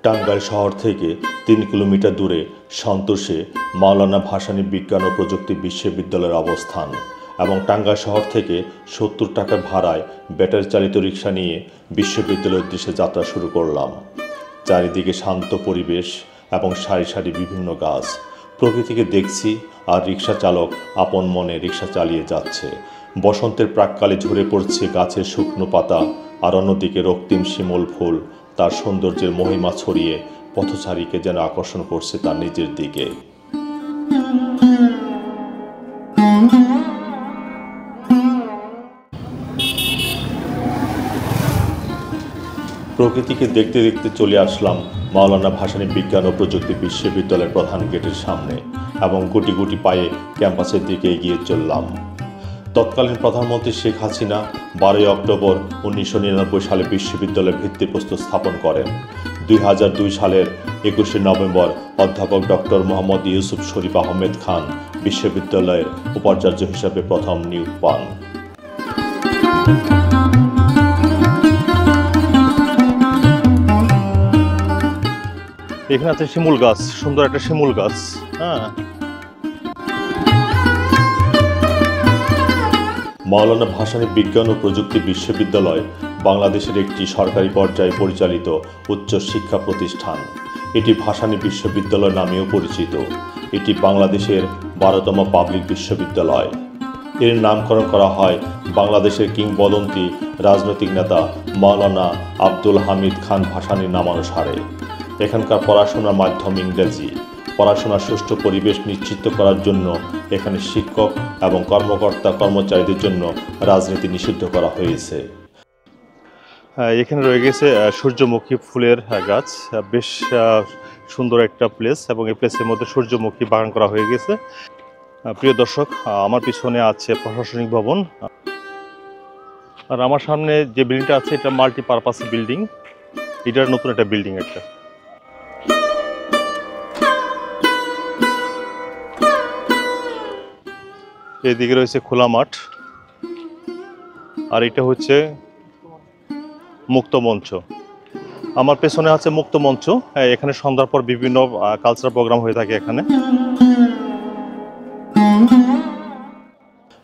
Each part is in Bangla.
টাঙ্গাইল শহর থেকে ৩ কিলোমিটার দূরে সন্তোষে মাওলানা ভাসানী বিজ্ঞান ও প্রযুক্তি বিশ্ববিদ্যালয়ের অবস্থান এবং টাঙ্গাইল শহর থেকে ৭০ টাকা ভাড়ায় ব্যাটারি চালিত রিক্সা নিয়ে বিশ্ববিদ্যালয়ের উদ্দেশ্যে যাত্রা শুরু করলাম। চারিদিকে শান্ত পরিবেশ এবং সারি সারি বিভিন্ন গাছ, প্রকৃতিকে দেখছি আর রিক্সা চালক আপন মনে রিক্সা চালিয়ে যাচ্ছে। বসন্তের প্রাক্কালে ঝরে পড়ছে গাছের শুকনো পাতা, আর অন্যদিকে রক্তিম শিমুল ফুল তার সৌন্দর্যের মহিমা ছড়িয়ে পথচারীকে যেন আকর্ষণ করছে তার নিজের দিকে। প্রকৃতিকে দেখতে দেখতে চলে আসলাম মাওলানা ভাসানী বিজ্ঞান ও প্রযুক্তি বিশ্ববিদ্যালয়ের প্রধান গেটের সামনে এবং গুটি গুটি পায়ে ক্যাম্পাসের দিকে এগিয়ে চললাম। তৎকালীন প্রধানমন্ত্রী শেখ হাসিনা 12 অক্টোবর 1999 সালে বিশ্ববিদ্যালয়ের ভিত্তিপ্রস্তর স্থাপন করেন। 2002 সালের 21 নভেম্বর অধ্যাপক ডক্টর মোহাম্মদ ইউসুফ শরীফ আহমেদ খান বিশ্ববিদ্যালয়ের উপাচার্য হিসাবে প্রথম নিয়োগ পান। এখানে আছে শিমুল গাছ, সুন্দর একটা শিমুল গাছ। মাওলানা ভাসানী বিজ্ঞান ও প্রযুক্তি বিশ্ববিদ্যালয় বাংলাদেশের একটি সরকারি পর্যায়ে পরিচালিত উচ্চ শিক্ষা প্রতিষ্ঠান। এটি ভাসানী বিশ্ববিদ্যালয় নামেও পরিচিত। এটি বাংলাদেশের 12তম পাবলিক বিশ্ববিদ্যালয়। এর নামকরণ করা হয় বাংলাদেশের কিংবদন্তি রাজনৈতিক নেতা মাওলানা আব্দুল হামিদ খান ভাসানীর নামানুসারে। এখানকার পড়াশোনার মাধ্যম ইংরেজি। পড়াশোনার সুষ্ঠু পরিবেশ নিশ্চিত করার জন্য এখানে শিক্ষক এবং কর্মচারীদের জন্য রাজনীতি নিষিদ্ধ করা হয়েছে। এখানে রয়ে গেছে সূর্যমুখী ফুলের গাছ, বেশ সুন্দর একটা প্লেস এবং এই প্লেসের মধ্যে সূর্যমুখী বাগান করা হয়ে গেছে। প্রিয় দর্শক, আমার পিছনে আছে প্রশাসনিক ভবন, আর আমার সামনে যে বিল্ডিংটা আছে এটা মাল্টিপারপাস বিল্ডিং। এটার নতুন একটা বিল্ডিং একটা। এদিকে রয়েছে খোলা মাঠ, আর এটা হচ্ছে মুক্ত মঞ্চ। আমার পেছনে আছে মুক্ত মঞ্চ। এখানে সন্ধ্যার পর বিভিন্ন কালচারাল প্রোগ্রাম হয়ে থাকে এখানে।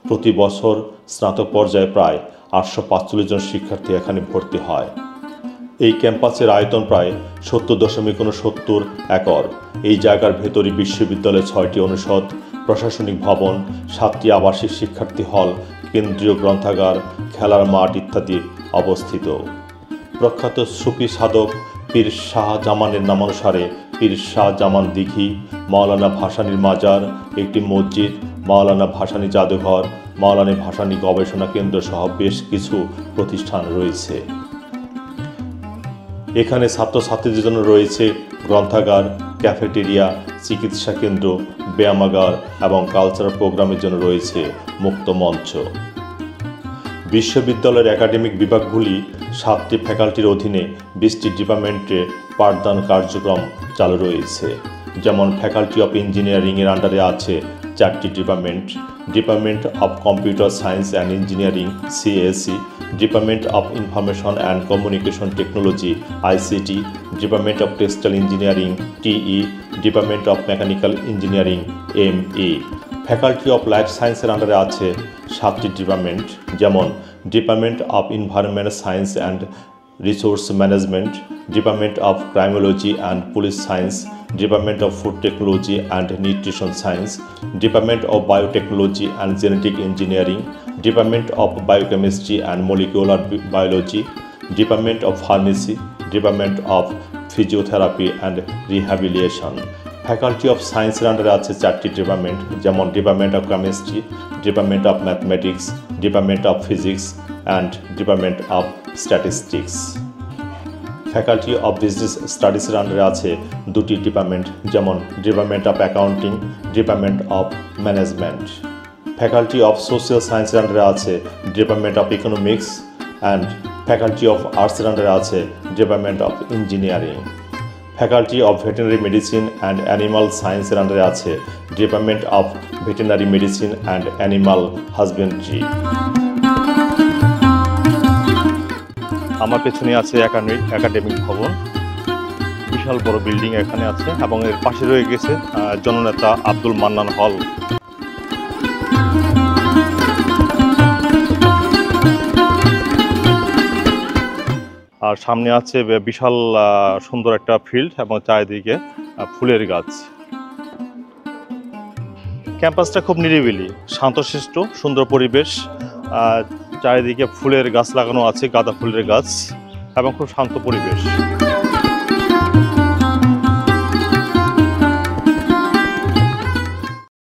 প্রতি বছর স্নাতক পর্যায়ে প্রায় 845 জন শিক্ষার্থী এখানে ভর্তি হয়। এই ক্যাম্পাসের আয়তন প্রায় 70.69 একর। এই জায়গার ভেতরে বিশ্ববিদ্যালয়ের 6টি অনুষদ, প্রশাসনিক ভবন, 7টি আবাসিক শিক্ষার্থী হল, কেন্দ্রীয় গ্রন্থাগার, খেলার মাঠ ইত্যাদি অবস্থিত। প্রখ্যাত সুফি সাধক পীর শাহ জামানের নামানুসারে পীর শাহ জামান দিঘি, মাওলানা ভাসানীর মাজার, একটি মসজিদ, মাওলানা ভাসানী জাদুঘর, মাওলানা ভাসানী গবেষণা কেন্দ্র সহ বেশ কিছু প্রতিষ্ঠান রয়েছে। এখানে ছাত্রছাত্রীদের জন্য রয়েছে গ্রন্থাগার, ক্যাফেটেরিয়া, চিকিৎসা কেন্দ্র, ব্যায়ামাগার এবং কালচারাল প্রোগ্রামের জন্য রয়েছে মুক্ত মঞ্চ। বিশ্ববিদ্যালয়ের একাডেমিক বিভাগগুলি 7টি ফ্যাকাল্টির অধীনে 20টি ডিপার্টমেন্টে পাঠদান কার্যক্রম চালু রয়েছে। যেমন ফ্যাকাল্টি অফ ইঞ্জিনিয়ারিংয়ের আন্ডারে আছে 4টি department: department of computer science and engineering CSE, department of information and communication technology ICT, department of textile engineering TE, department of mechanical engineering ME। Faculty of life সায়েন্সের আন্ডারে আছে 7টি ডিপার্টমেন্ট, যেমন department of environment science and resource management, department of criminology and police science, department of food technology and nutrition science, department of biotechnology and genetic engineering, department of biochemistry and molecular biology, department of pharmacy, department of physiotherapy and rehabilitation. Faculty of সায়েন্সের আন্ডারে আছে 4টি ডিপার্টমেন্ট, যেমন department of chemistry, department of mathematics, department of physics and department of statistics. Faculty of business স্টাডিজের আন্ডারে আছে 2টি ডিপার্টমেন্ট, যেমন department of accounting, department of management. Faculty of social সায়েন্সের আন্ডারে আছে department of economics and faculty of আর্টসের আন্ডারে আছে department of engineering. Faculty of veterinary medicine and animal সায়েন্সের আন্ডারে আছে department of veterinary medicine and animal husbandry. আমার পেছনে আছে একাডেমিক ভবন, বিশাল বড় বিল্ডিং এখানে আছে, এবং এর পাশে রয়ে গেছে জননেতা আব্দুল মান্নান হল। আর সামনে আছে বিশাল সুন্দর একটা ফিল্ড এবং চারিদিকে ফুলের গাছ। ক্যাম্পাসটা খুব নিরিবিলি, শান্তশিষ্ট, সুন্দর পরিবেশ। চারিদিকে ফুলের গাছ লাগানো আছে, গাঁদা ফুলের গাছ, এবং খুব শান্ত পরিবেশ।